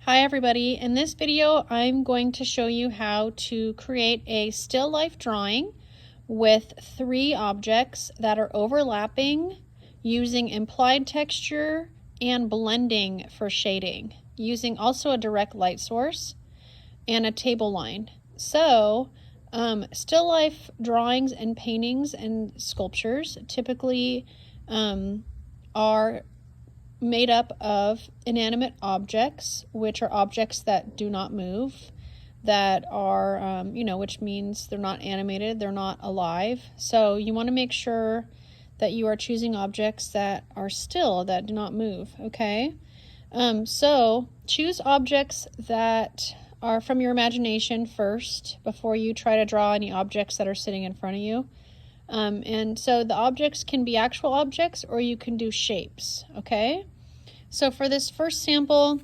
Hi everybody, in this video I'm going to show you how to create a still life drawing with 3 objects that are overlapping using implied texture and blending for shading, using also a direct light source and a table line. So still life drawings and paintings and sculptures typically are made up of inanimate objects, which are objects that do not move, that are, which means they're not animated, they're not alive. So you want to make sure that you are choosing objects that are still, that do not move, okay? So choose objects that are from your imagination first before you try to draw any objects that are sitting in front of you. And so the objects can be actual objects or you can do shapes, okay? So for this first sample,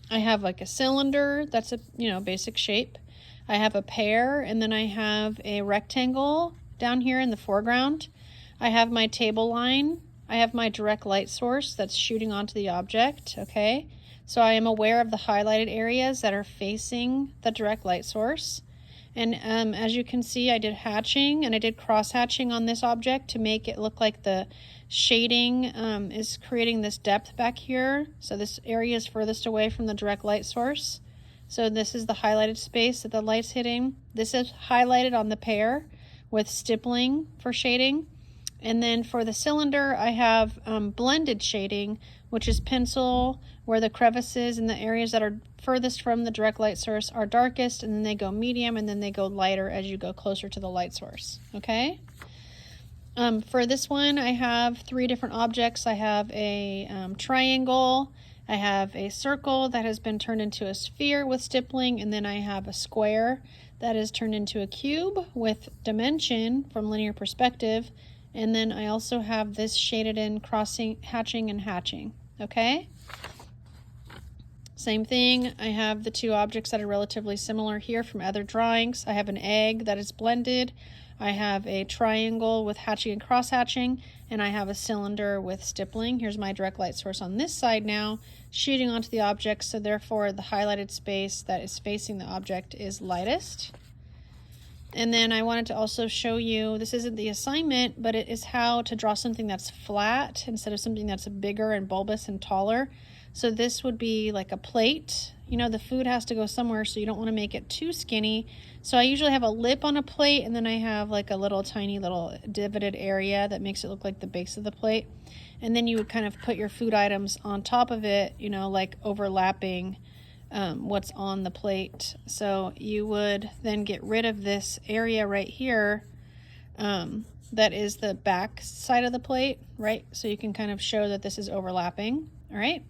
I have like a cylinder, that's a basic shape. I have a pear, and then I have a rectangle down here in the foreground. I have my table line. I have my direct light source that's shooting onto the object, okay? So I am aware of the highlighted areas that are facing the direct light source. And as you can see, I did hatching and I did cross hatching on this object to make it look like the shading is creating this depth back here. So this area is furthest away from the direct light source. So this is the highlighted space that the light's hitting. This is highlighted on the pear with stippling for shading. And then for the cylinder, I have blended shading, which is pencil, where the crevices and the areas that are furthest from the direct light source are darkest, and then they go medium, and then they go lighter as you go closer to the light source, okay? For this one, I have 3 different objects. I have a triangle, I have a circle that has been turned into a sphere with stippling, and then I have a square that is turned into a cube with dimension from linear perspective. And then I also have this shaded in hatching and hatching, okay? Same thing, I have the 2 objects that are relatively similar here from other drawings. I have an egg that is blended. I have a triangle with hatching and cross hatching, and I have a cylinder with stippling. Here's my direct light source on this side now, shooting onto the object, so therefore the highlighted space that is facing the object is lightest. And then I wanted to also show you, this isn't the assignment, but it is how to draw something that's flat instead of something that's bigger and bulbous and taller. So this would be like a plate. You know, the food has to go somewhere, so you don't want to make it too skinny. So I usually have a lip on a plate, and then I have like a little tiny little divoted area that makes it look like the base of the plate. And then you would kind of put your food items on top of it, you know, like overlapping what's on the plate. So you would then get rid of this area right here that is the back side of the plate, right? So you can kind of show that this is overlapping, all right?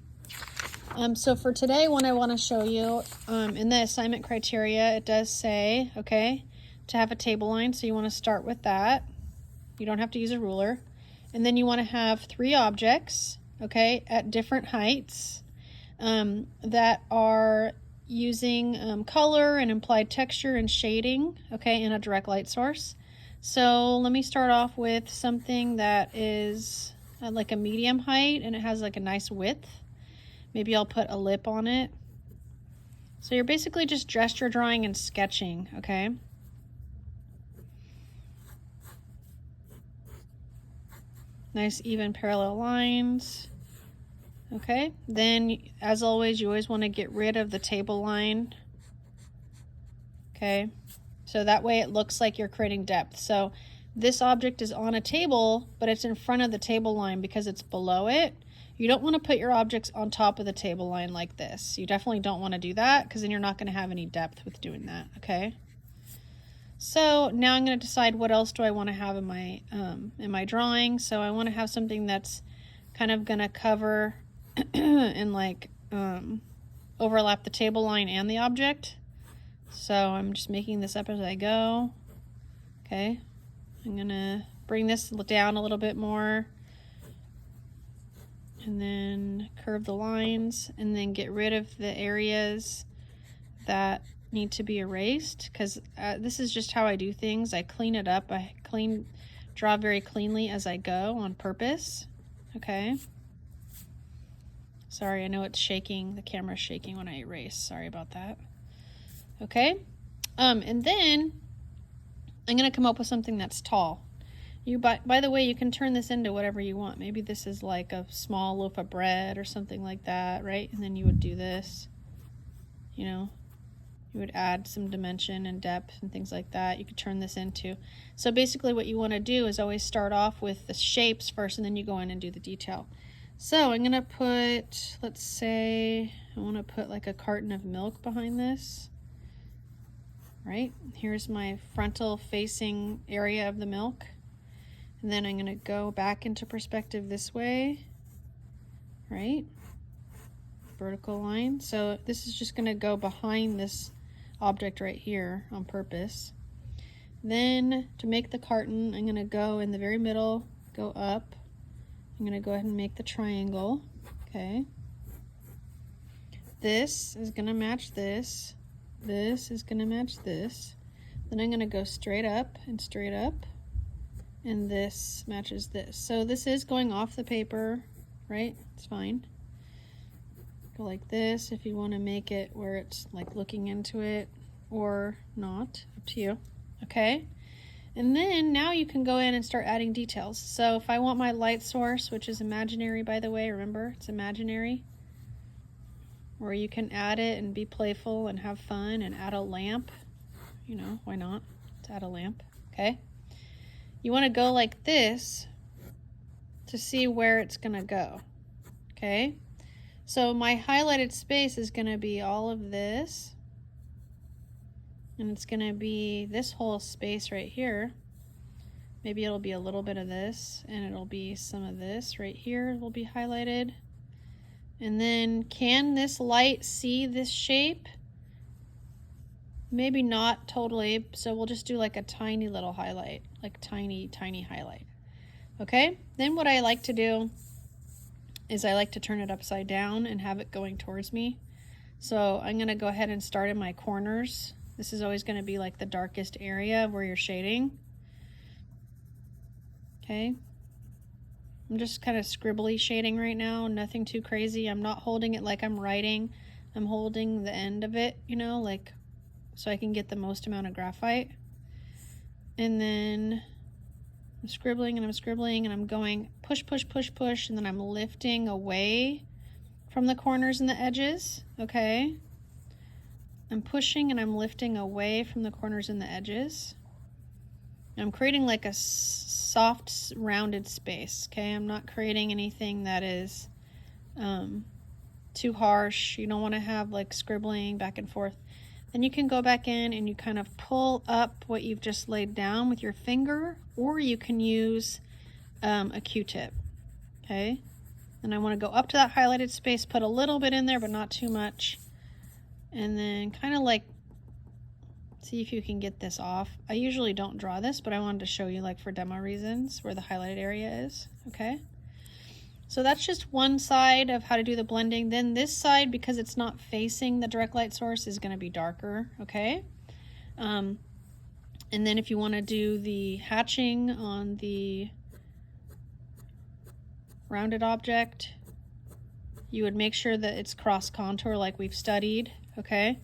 So for today, what I want to show you in the assignment criteria, it does say, okay, to have a table line. So you want to start with that. You don't have to use a ruler. And then you want to have 3 objects, okay, at different heights. That are using color and implied texture and shading, okay, in a direct light source. So let me start off with something that is like a medium height and it has like a nice width. Maybe I'll put a lip on it. So you're basically just gesture drawing and sketching, okay? Nice even parallel lines. Okay, then as always, you always want to get rid of the table line. Okay, so that way it looks like you're creating depth. So this object is on a table, but it's in front of the table line because it's below it. You don't want to put your objects on top of the table line like this. You definitely don't want to do that because then you're not going to have any depth with doing that, okay? So now I'm going to decide what else do I want to have in my drawing. So I want to have something that's kind of going to cover and like overlap the table line and the object. So I'm just making this up as I go. Okay, I'm gonna bring this down a little bit more and then curve the lines and then get rid of the areas that need to be erased, because this is just how I do things. I clean it up. I draw very cleanly as I go on purpose. Okay. Sorry, I know it's shaking. The camera's shaking when I erase. Sorry about that. Okay. And then I'm going to come up with something that's tall. By the way, you can turn this into whatever you want. Maybe this is like a small loaf of bread or something like that, right? And then you would do this, you know, you would add some dimension and depth and things like that. You could turn this into. So basically what you want to do is always start off with the shapes first, and then you go in and do the detail. So I'm going to put, let's say, I want to put like a carton of milk behind this, right? Here's my frontal facing area of the milk. And then I'm going to go back into perspective this way, right? Vertical line. So this is just going to go behind this object right here on purpose. Then to make the carton, I'm going to go in the very middle, go up. I'm going to go ahead and make the triangle. Okay. This is going to match this. This is going to match this. Then I'm going to go straight up and straight up. And this matches this. So this is going off the paper, right? It's fine. Go like this if you want to make it where it's like looking into it or not. Up to you. Okay. And then now you can go in and start adding details. So if I want my light source, which is imaginary, by the way, remember, it's imaginary, where you can add it and be playful and have fun and add a lamp. You know, why not? Let's add a lamp. Okay. You want to go like this to see where it's going to go. Okay. So my highlighted space is going to be all of this. And it's going to be this whole space right here. Maybe it'll be a little bit of this, and it'll be some of this right here will be highlighted. And then can this light see this shape? Maybe not totally, so we'll just do like a tiny little highlight, like tiny highlight. Okay, then what I like to do is I like to turn it upside down and have it going towards me. So I'm going to go ahead and start in my corners. This is always going to be like the darkest area where you're shading. Okay, I'm just kind of scribbly shading right now, nothing too crazy. I'm not holding it like I'm writing. I'm holding the end of it, you know, like so I can get the most amount of graphite. And then I'm scribbling and I'm scribbling and I'm going push, push, push, push, and then I'm lifting away from the corners and the edges. Okay. I'm pushing and I'm lifting away from the corners and the edges. I'm creating like a soft, rounded space. Okay. I'm not creating anything that is too harsh. You don't want to have like scribbling back and forth. Then you can go back in and you kind of pull up what you've just laid down with your finger, or you can use a Q-tip, okay? And I want to go up to that highlighted space, put a little bit in there, but not too much. And then kind of like, see if you can get this off. I usually don't draw this, but I wanted to show you like for demo reasons where the highlighted area is, okay? So that's just one side of how to do the blending. Then this side, because it's not facing the direct light source, is going to be darker, okay? And then if you want to do the hatching on the rounded object, you would make sure that it's cross contour like we've studied, okay?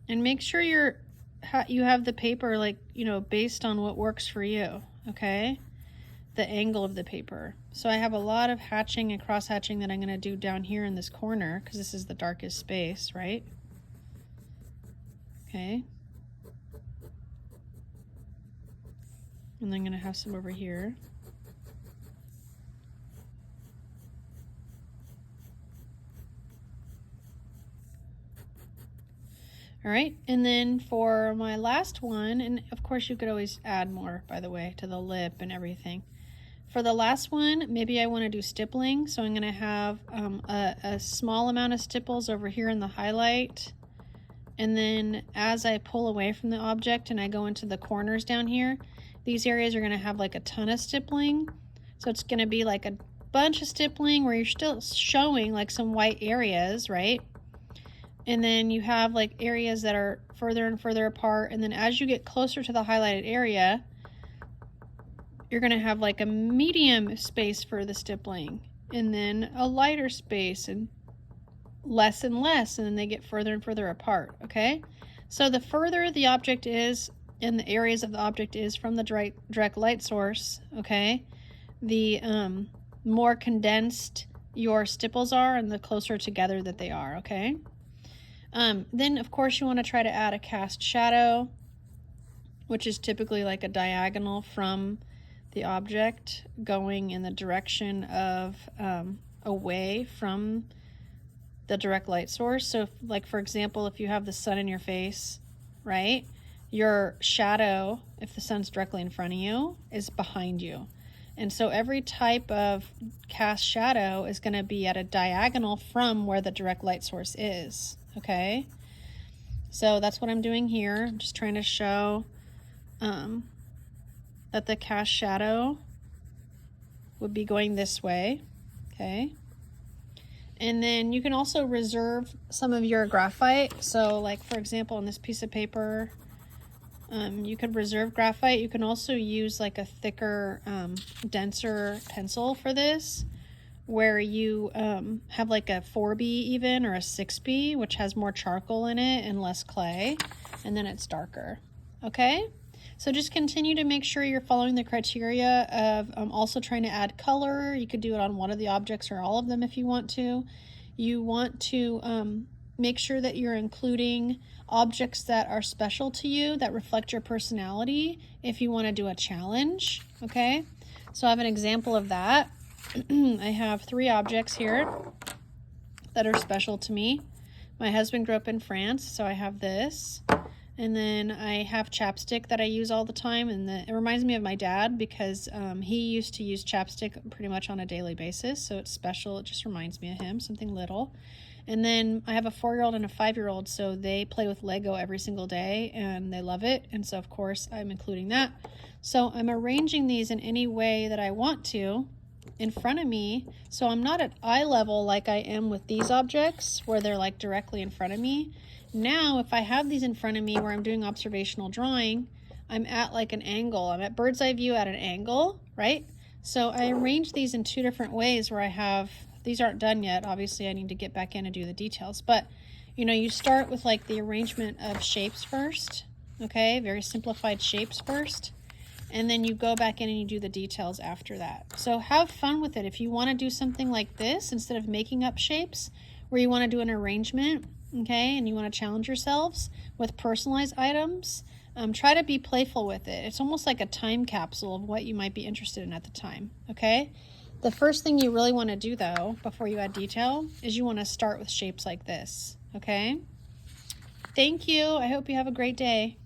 And make sure you have the paper like, you know, based on what works for you, okay? The angle of the paper. So I have a lot of hatching and cross hatching that I'm going to do down here in this corner because this is the darkest space, right? Okay. And then I'm going to have some over here. All right, and then for my last one, and of course you could always add more, by the way, to the lip and everything. For the last one, maybe I want to do stippling, so I'm going to have a small amount of stipples over here in the highlight, and then as I pull away from the object and I go into the corners down here, these areas are going to have like a ton of stippling, so it's going to be like a bunch of stippling where you're still showing like some white areas, right? And then you have like areas that are further and further apart, and then as you get closer to the highlighted area, you're going to have like a medium space for the stippling. and then a lighter space, and less, and then they get further and further apart, okay? So the further the object is, and the areas of the object is from the direct light source, okay, the more condensed your stipples are and the closer together that they are, okay? Then of course you want to try to add a cast shadow, which is typically like a diagonal from the object going in the direction of away from the direct light source. So if, like for example, if you have the sun in your face, right, your shadow, if the sun's directly in front of you, is behind you. And so every type of cast shadow is going to be at a diagonal from where the direct light source is, okay? So that's what I'm doing here. I'm just trying to show that the cast shadow would be going this way, okay? And then you can also reserve some of your graphite. So like for example, on this piece of paper, you could reserve graphite. You can also use like a thicker, denser pencil for this, where you have like a 4B even, or a 6B, which has more charcoal in it and less clay, and then it's darker, okay? So just continue to make sure you're following the criteria of also trying to add color. You could do it on one of the objects or all of them if you want to. You want to make sure that you're including objects that are special to you, that reflect your personality if you want to do a challenge, okay? So I have an example of that. I have 3 objects here that are special to me. My husband grew up in France, so I have this. And then I have chapstick that I use all the time, and it reminds me of my dad because he used to use chapstick pretty much on a daily basis, so it's special. It just reminds me of him, something little. And then I have a 4-year-old and a 5-year-old, so they play with Lego every single day, and they love it, and so of course I'm including that. So I'm arranging these in any way that I want to in front of me, so I'm not at eye level like I am with these objects where they're like directly in front of me. Now, if I have these in front of me where I'm doing observational drawing, I'm at like an angle. I'm at bird's eye view at an angle, right? So I arrange these in 2 different ways where I have, these aren't done yet. Obviously, I need to get back in and do the details. But, you know, you start with like the arrangement of shapes first, okay? Very simplified shapes first. And then you go back in and you do the details after that. So have fun with it. If you want to do something like this, instead of making up shapes, where you want to do an arrangement, okay, and you want to challenge yourselves with personalized items, try to be playful with it. It's almost like a time capsule of what you might be interested in at the time, okay? The first thing you really want to do, though, before you add detail, is you want to start with shapes like this, okay? Thank you. I hope you have a great day.